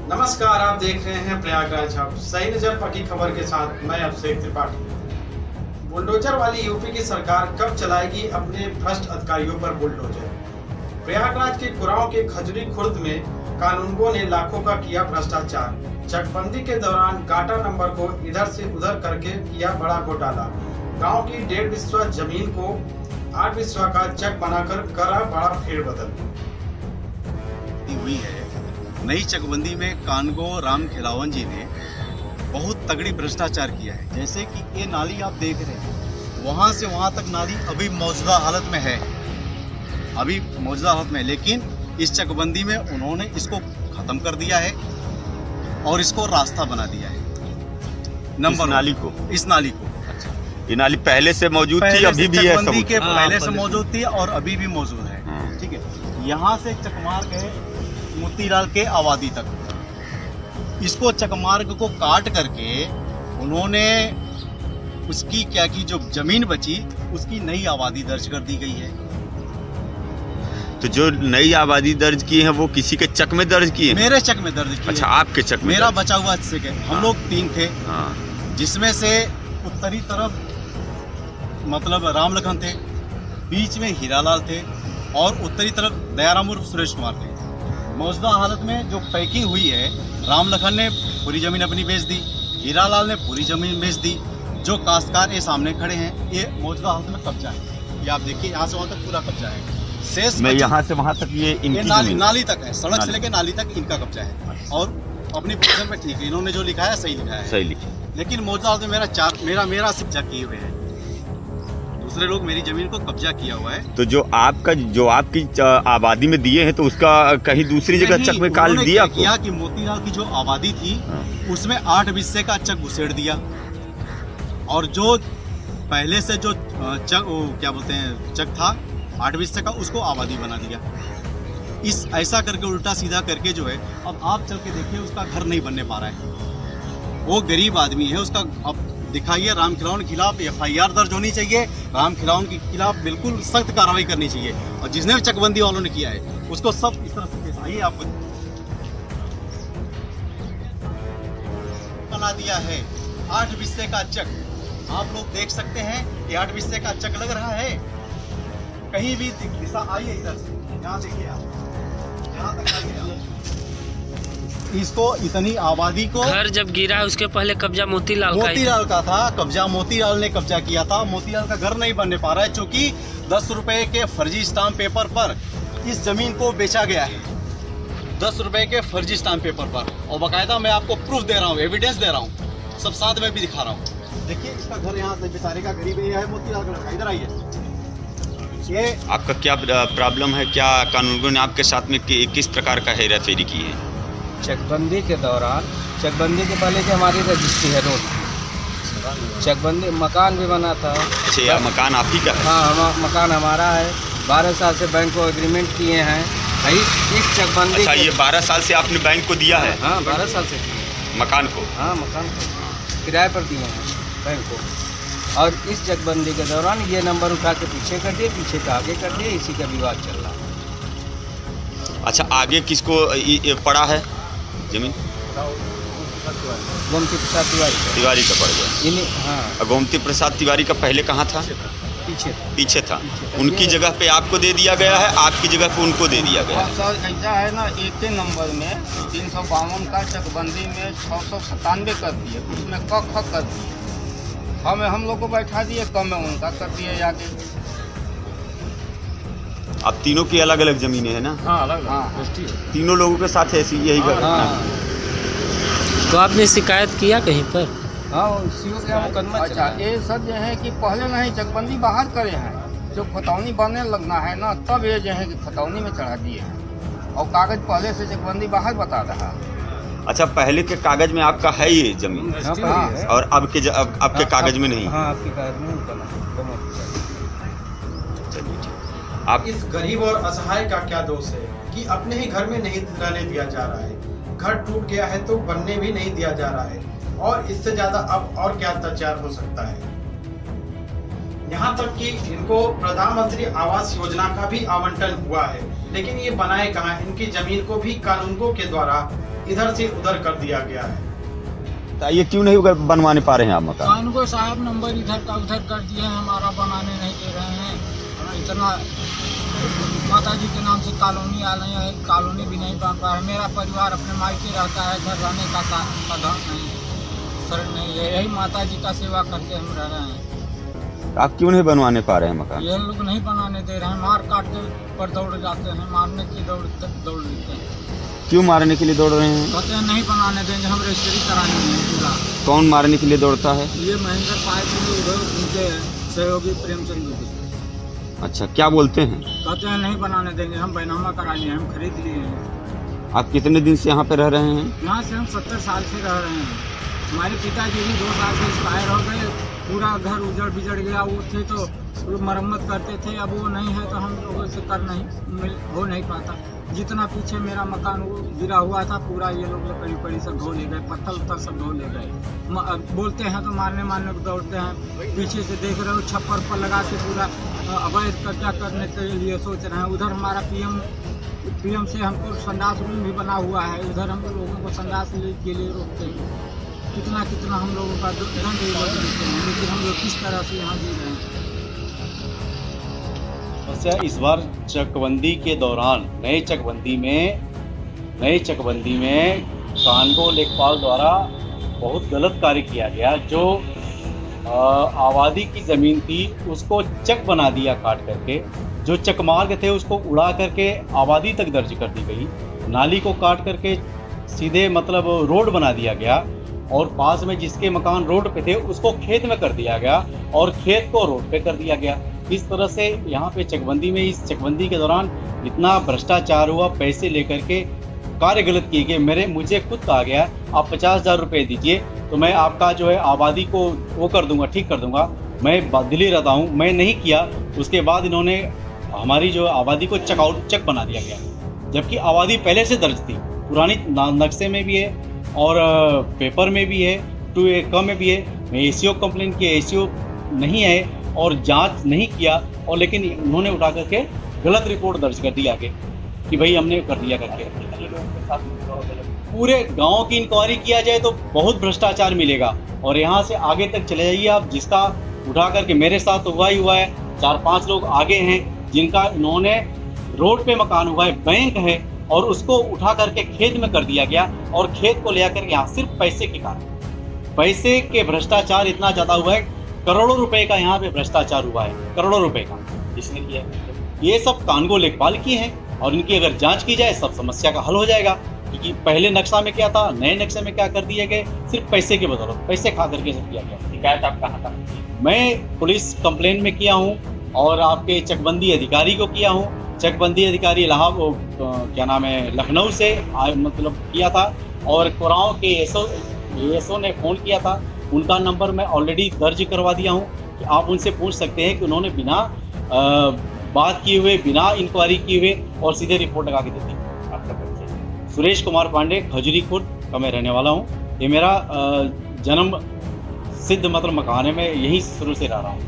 नमस्कार, आप देख रहे हैं प्रयागराज हब। सही नजर पकी खबर के साथ मैं अभिषेक त्रिपाठी। बुलडोजर वाली यूपी की सरकार कब चलाएगी अपने भ्रष्ट अधिकारियों पर बुलडोजर? प्रयागराज के कुराओं के खजूरी खुर्द में कानूनगों ने लाखों का किया भ्रष्टाचार। चकबंदी के दौरान गाटा नंबर को इधर से उधर करके किया बड़ा घोटाला। गांव की 1.5 बिस्वा जमीन को 8 बिस्वा का चक बनाकर करा बड़ा फेरबदल। हुई है नई चकबंदी में कानगो राम खिलावन जी ने बहुत तगड़ी भ्रष्टाचार किया है। जैसे कि ये नाली आप देख रहे हैं, वहां से वहां तक नाली अभी मौजूदा हालत में है, लेकिन इस चकबंदी में उन्होंने इसको खत्म कर दिया है और इसको रास्ता बना दिया है। इस नाली को अच्छा, ये नाली पहले से मौजूद थी, अभी भी है? चकबंदी के पहले से मौजूद थी और अभी भी मौजूद है। ठीक है, यहाँ से चकमार्ग है मोतीलाल के आबादी तक। इसको चकमार्ग को काट करके उन्होंने उसकी क्या की, जो जमीन बची उसकी नई आबादी दर्ज कर दी गई है। तो जो नई आबादी दर्ज की है वो किसी के चक में दर्ज की है? मेरे चक में दर्ज की। अच्छा, आपके चक में? मेरा बचा हुआ चक है। हम लोग 3 थे, जिसमें से उत्तरी तरफ मतलब राम लखन थे, बीच में हीरालाल थे और उत्तरी तरफ दयाराम और सुरेश कुमार थे। मौजूदा हालत में जो पैकिंग हुई है, राम लखन ने पूरी जमीन अपनी बेच दी, हीरालाल ने पूरी जमीन बेच दी। जो काश्तकार ये सामने खड़े हैं, ये मौजूदा हालत में कब्जा है। ये आप देखिए, यहाँ से वहाँ तक पूरा कब्जा है। शेष मैं यहाँ से वहाँ तक ये नाली तक है, सड़क से लेकर नाली तक इनका कब्जा है। और अपनी पोजीशन पे ठीक है, इन्होंने जो लिखा है सही लिखा है, सही लिखा। लेकिन मौजूदा हालत में मेरा कब्जा किए हुए हैं, दूसरे लोग मेरी जमीन को कब्जा किया हुआ है। तो जो आपकी आबादी में दिए हैं, तो उसका कहीं दूसरी जगह चक में काल दिया आपको? किया कि मोतीलाल की जो आबादी थी उसमें 8 बिस्से का चक घुसेड़ दिया, और जो पहले से जो चक था 8 बिस्से का, उसको आबादी बना दिया। ऐसा करके उल्टा सीधा करके जो है, अब आप चल के देखिए, उसका घर नहीं बनने पा रहा है। वो गरीब आदमी है, उसका अब दिखाइए। राम खिलावन के खिलाफ FIR दर्ज होनी चाहिए, राम खिलावन के खिलाफ बिल्कुल सख्त कार्रवाई करनी चाहिए, और जिसने भी चकबंदी वालों ने किया है उसको सब इस तरह से पेश आइए। आपको बना दिया है 8 बिस्से का चक, आप लोग देख सकते हैं कि 8 बिस्से का चक लग रहा है। कहीं भी दिशा आइए, इधर से यहाँ देखिए आप, यहाँ तक आइए। इसको इतनी आबादी को, घर जब गिरा उसके पहले कब्जा मोतीलाल का था। कब्जा मोतीलाल ने कब्जा किया था। मोतीलाल का घर नहीं बनने पा रहा है, क्योंकि 10 रुपए के फर्जी स्टाम्प पेपर पर इस जमीन को बेचा गया है। 10 रुपए के फर्जी स्टाम्प पेपर पर, और बाकायदा मैं आपको प्रूफ दे रहा हूँ, एविडेंस दे रहा हूँ, सब साथ में भी दिखा रहा हूँ। देखिए, इसका घर यहाँ से बेचारे का गरीब है, मोतीलाल का लड़का। इधर आइए। ये आपका क्या प्रॉब्लम है? क्या कानूनगों ने आपके साथ में किस प्रकार का हेरा फेरी की है? चकबंदी के दौरान, चकबंदी के पहले जो हमारी रजिस्ट्री है रोड, चकबंदी मकान भी बना था। अच्छा, यह मकान आप ही का है? हाँ, मकान हमारा है। 12 साल से बैंक को एग्रीमेंट किए हैं इस चकबंदी। अच्छा, ये 12 साल से आपने बैंक को दिया है? हाँ, 12 साल से किए मकान को? हाँ, मकान को किराए पर दिए हैं बैंक को। और इस चकबंदी के दौरान ये नंबर उठा के पीछे कर दिए, पीछे का आगे कर दिए, इसी का विवाद चल रहा है। अच्छा, आगे किसको पड़ा है जमीन? गोमती प्रसाद तिवारी का पड़ गया। हाँ, गोमती प्रसाद तिवारी का पहले कहाँ था? पीछे था। उनकी जगह पे आपको दे दिया गया है, आपकी जगह पे उनको दे दिया गया है। सर, ऐसा है ना, 1 नंबर में 352 का चकबंदी में 697 कर दिए, उसमें क ख कर दिए, हम लोग को बैठा दिए, कम में उनका कर दिए आगे। अब तीनों की अलग अलग जमीनें हैं ना? हाँ, अलग। हाँ, तीनों लोगों के साथ ऐसी यही घटना है। तो आपने शिकायत किया कहीं पर? हाँ, मुकदमा। अच्छा, ये सब जो है कि पहले नहीं चकबंदी बाहर करे हैं, जो खतौनी बनने लगना है ना, तब ये जो है कि खतौनी में चढ़ा दिए हैं, और कागज पहले से चकबंदी बाहर बता रहा है। अच्छा, पहले के कागज में आपका है ये जमीन? हाँ, और अब आपके कागज में नहीं? हाँ, आपके कागज में बना। आप इस गरीब और असहाय का क्या दोष है कि अपने ही घर में नहीं रहने दिया जा रहा है? घर टूट गया है तो बनने भी नहीं दिया जा रहा है, और इससे ज्यादा अब और क्या अत्याचार हो सकता है? यहाँ तक कि इनको प्रधानमंत्री आवास योजना का भी आवंटन हुआ है, लेकिन ये बनाए कहाँ? इनकी जमीन को भी कानूनगों के द्वारा इधर से उधर कर दिया गया है। तो ये क्यों नहीं बनवाने पा रहे हैं आप मकान? कानगो साहब नंबर इधर का उधर कर दिए हैं, हमारा बनाने नहीं दे रहे हैं। इतना माता जी के नाम से कॉलोनी आ रही है, कॉलोनी भी नहीं बन पा रहा है। मेरा परिवार अपने मायके रहता है, घर रहने का साधन नहीं शरण नहीं है। यही माता जी का सेवा करके हम रह रहे हैं। आप क्यों नहीं बनवाने पा रहे हैं मकान? ये लोग नहीं बनाने दे रहे हैं, मार काट के पर दौड़ जाते हैं, मारने की दौड़ लेते हैं। क्यों मारने के लिए दौड़ रहे हैं? कहते हैं नहीं बनाने देंगे, हम रजिस्ट्री करानी है पूरा। कौन मारने के लिए दौड़ता है? ये महेंद्र पाल जी उधर उनके सहयोगी प्रेमचंद जी। अच्छा, क्या बोलते हैं? कहते हैं नहीं बनाने देंगे, हम बैनामा करा लिए, हम खरीद लिए हैं। आप कितने दिन से यहाँ पे रह रहे हैं? यहाँ से हम 70 साल से रह रहे हैं। हमारे पिताजी भी 2 साल से एक्सपायर हो गए, पूरा घर उजड़ बिजड़ गया। वो थे तो मरम्मत करते थे, अब वो नहीं है तो हम लोगों से हो नहीं पाता। जितना पीछे मेरा मकान वो गिरा हुआ था पूरा ये लोग लकड़ी उकड़ी सब ढो ले गए, पत्थर उत्थर सब ढो ले गए। बोलते हैं तो मारने को दौड़ते हैं। पीछे से देख रहे हो छप्पर पर लगा के पूरा अवैध कब्जा करने के लिए सोच रहे हैं। उधर हमारा पीएम से हमको संडास रूम भी बना हुआ है, उधर हम लोगों को संडास के लिए रोकते हैं। कितना हम लोगों का दंड देते हैं, लेकिन हम लोग किस तरह से यहाँ जी रहे हैं। वैसे इस बार चकबंदी के दौरान नए चकबंदी में कानगो लेखपाल द्वारा बहुत गलत कार्य किया गया। जो आबादी की ज़मीन थी उसको चक बना दिया काट करके, जो चक मार्ग थे उसको उड़ा करके आबादी तक दर्ज कर दी गई। नाली को काट करके सीधे मतलब रोड बना दिया गया, और पास में जिसके मकान रोड पे थे उसको खेत में कर दिया गया, और खेत को रोड पे कर दिया गया। इस तरह से यहाँ पे चकबंदी में, इस चकबंदी के दौरान इतना भ्रष्टाचार हुआ, पैसे लेकर के कार्य गलत किए गए। मुझे खुद कहा गया आप 50,000 रुपये दीजिए तो मैं आपका जो है आबादी को वो कर दूंगा, ठीक कर दूंगा। मैं दिल्ली रहता हूँ, मैं नहीं किया। उसके बाद इन्होंने हमारी जो आबादी को चक बना दिया गया, जबकि आबादी पहले से दर्ज थी, पुरानी नक्शे में भी है और पेपर में भी है, 2A में भी है। मैं ACO कंप्लेन किया, ACO नहीं है और जांच नहीं किया, और लेकिन उन्होंने उठा करके गलत रिपोर्ट दर्ज कर दी आगे कि भाई हमने कर दिया करके। पूरे गांव की इंक्वायरी किया जाए तो बहुत भ्रष्टाचार मिलेगा, और यहाँ से आगे तक चले जाइए आप, जिसका उठा करके मेरे साथ तो हुआ ही हुआ है। 4-5 लोग आगे हैं जिनका इन्होंने रोड पे मकान हुआ है, बैंक है, और उसको उठा करके खेत में कर दिया गया, और खेत को ले आकर यहाँ सिर्फ पैसे के कारण, पैसे के भ्रष्टाचार इतना ज़्यादा हुआ है। करोड़ों रुपए का यहाँ पे भ्रष्टाचार हुआ है, करोड़ों रुपए का जिसने किया है। ये सब कानगो लेखपाल की हैं, और इनकी अगर जांच की जाए सब समस्या का हल हो जाएगा। क्योंकि पहले नक्शा में क्या था, नए नक्शे में क्या कर दिए गए, सिर्फ पैसे के बदौलत, पैसे खा करके सब किया गया। शिकायत आप कहाँ तक? मैं पुलिस कंप्लेन में किया हूँ, और आपके चकबंदी अधिकारी को किया हूँ। चकबंदी अधिकारी क्या नाम है, लखनऊ से मतलब किया था, और कुराओं के एसओ ने फ़ोन किया था। उनका नंबर मैं ऑलरेडी दर्ज करवा दिया हूँ कि आप उनसे पूछ सकते हैं कि उन्होंने बिना बात किए हुए, बिना इंक्वायरी किए हुए और सीधे रिपोर्ट लगा के दे दी। आपका परिचय? सुरेश कुमार पांडे, खजूरी खुर्द का मैं रहने वाला हूँ। ये मेरा जन्म सिद्ध मतलब मकान है, मैं यहीं शुरू से रह रहा हूँ।